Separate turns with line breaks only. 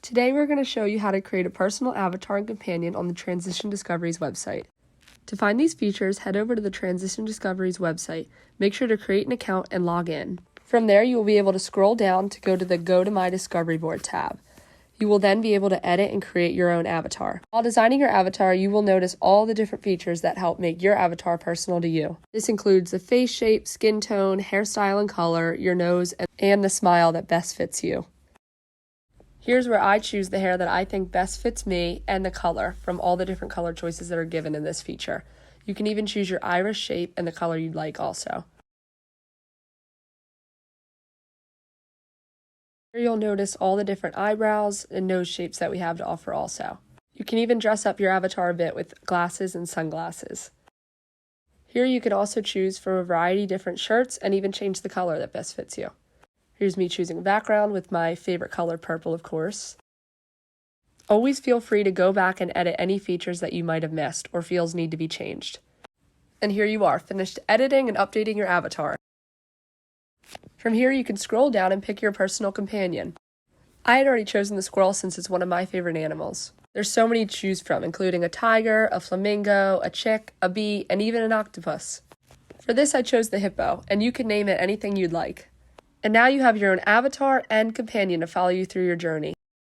Today we're going to show you how to create a personal avatar and companion on the Transition Discoveries website. To find these features, head over to the Transition Discoveries website. Make sure to create an account and log in. From there, you will be able to scroll down to go to the Go to My Discovery Board tab. You will then be able to edit and create your own avatar. While designing your avatar, you will notice all the different features that help make your avatar personal to you. This includes the face shape, skin tone, hairstyle and color, your nose, and the smile that best fits you. Here's where I choose the hair that I think best fits me and the color from all the different color choices that are given in this feature. You can even choose your iris shape and the color you'd like also. Here you'll notice all the different eyebrows and nose shapes that we have to offer also. You can even dress up your avatar a bit with glasses and sunglasses. Here you can also choose from a variety of different shirts and even change the color that best fits you. Here's me choosing a background with my favorite color, purple, of course. Always feel free to go back and edit any features that you might have missed or feels need to be changed. And here you are, finished editing and updating your avatar. From here, you can scroll down and pick your personal companion. I had already chosen the squirrel since it's one of my favorite animals. There's so many to choose from, including a tiger, a flamingo, a chick, a bee, and even an octopus. For this, I chose the hippo, and you can name it anything you'd like. And now you have your own avatar and companion to follow you through your journey.